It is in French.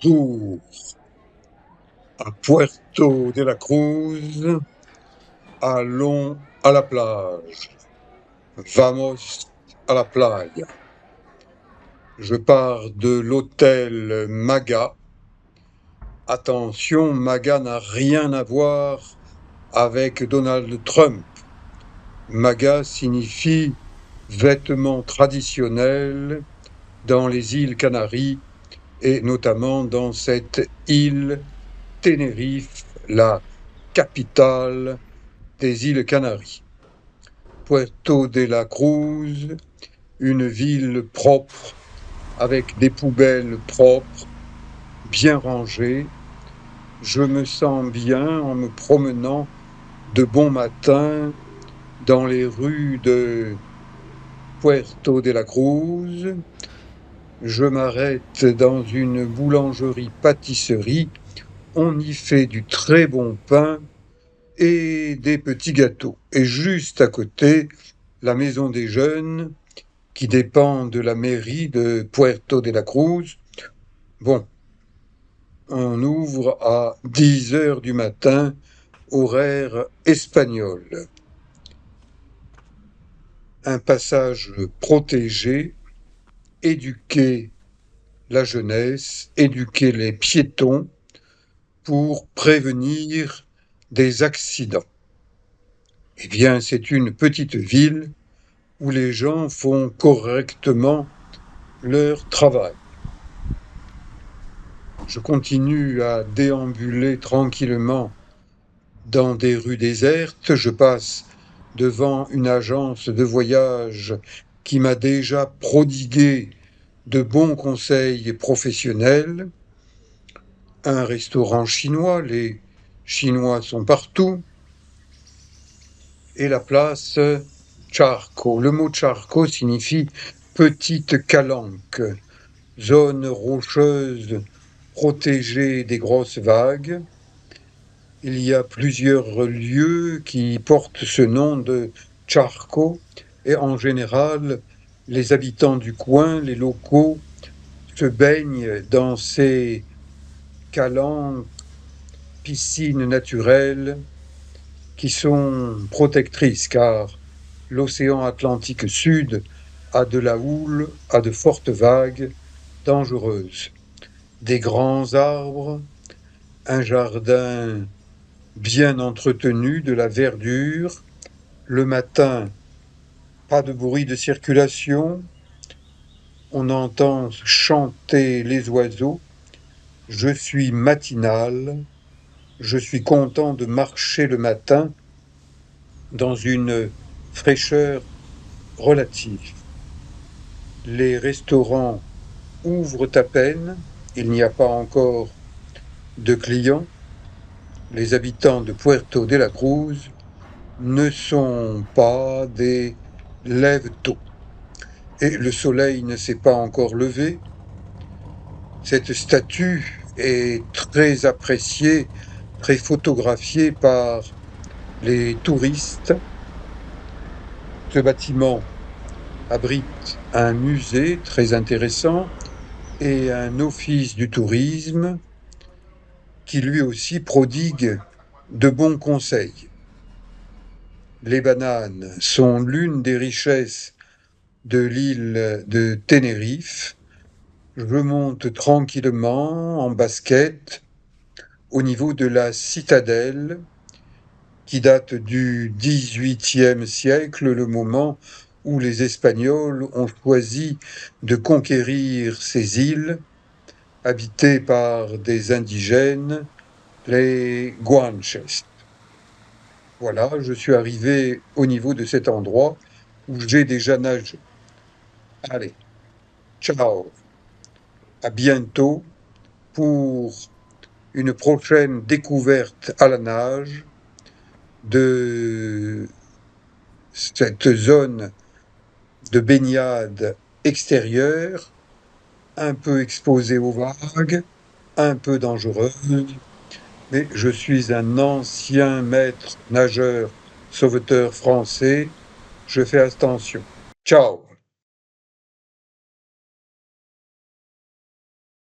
Bonjour à Puerto de la Cruz, allons à la plage. Vamos a la playa. Je pars de l'hôtel Maga. Attention, Maga n'a rien à voir avec Donald Trump. Maga signifie vêtements traditionnels dans les îles Canaries et notamment dans cette île Tenerife, la capitale des îles Canaries. Puerto de la Cruz, une ville propre, avec des poubelles propres, bien rangées. Je me sens bien en me promenant de bon matin dans les rues de Puerto de la Cruz. Je m'arrête dans une boulangerie-pâtisserie. On y fait du très bon pain et des petits gâteaux. Et juste à côté, la maison des jeunes, qui dépend de la mairie de Puerto de la Cruz. Bon, on ouvre à 10 heures du matin, horaire espagnol. Un passage protégé, éduquer la jeunesse, éduquer les piétons pour prévenir des accidents. Eh bien, c'est une petite ville où les gens font correctement leur travail. Je continue à déambuler tranquillement dans des rues désertes. Je passe devant une agence de voyage qui m'a déjà prodigué de bons conseils professionnels. Un restaurant chinois, les Chinois sont partout. Et la place Charco. Le mot Charco signifie petite calanque, zone rocheuse protégée des grosses vagues. Il y a plusieurs lieux qui portent ce nom de Charco et en général, les habitants du coin, les locaux, se baignent dans ces calanques, piscines naturelles qui sont protectrices car l'océan Atlantique Sud a de la houle, a de fortes vagues dangereuses. Des grands arbres, un jardin bien entretenu, de la verdure. Le matin, pas de bruit de circulation. On entend chanter les oiseaux. Je suis matinal. Je suis content de marcher le matin dans une fraîcheur relative. Les restaurants ouvrent à peine. Il n'y a pas encore de clients. Les habitants de Puerto de la Cruz ne sont pas des lève-tôt. Et le soleil ne s'est pas encore levé. Cette statue est très appréciée, très photographiée par les touristes. Ce bâtiment abrite un musée très intéressant et un office du tourisme qui lui aussi prodigue de bons conseils. Les bananes sont l'une des richesses de l'île de Tenerife. Je monte tranquillement en basket au niveau de la citadelle qui date du XVIIIe siècle, le moment où les Espagnols ont choisi de conquérir ces îles habitées par des indigènes, les Guanches. Voilà, je suis arrivé au niveau de cet endroit où j'ai déjà nagé. Allez, ciao, à bientôt pour une prochaine découverte à la nage de cette zone de baignade extérieure, un peu exposée aux vagues, un peu dangereuse, mais je suis un ancien maître nageur sauveteur français, je fais attention. Ciao!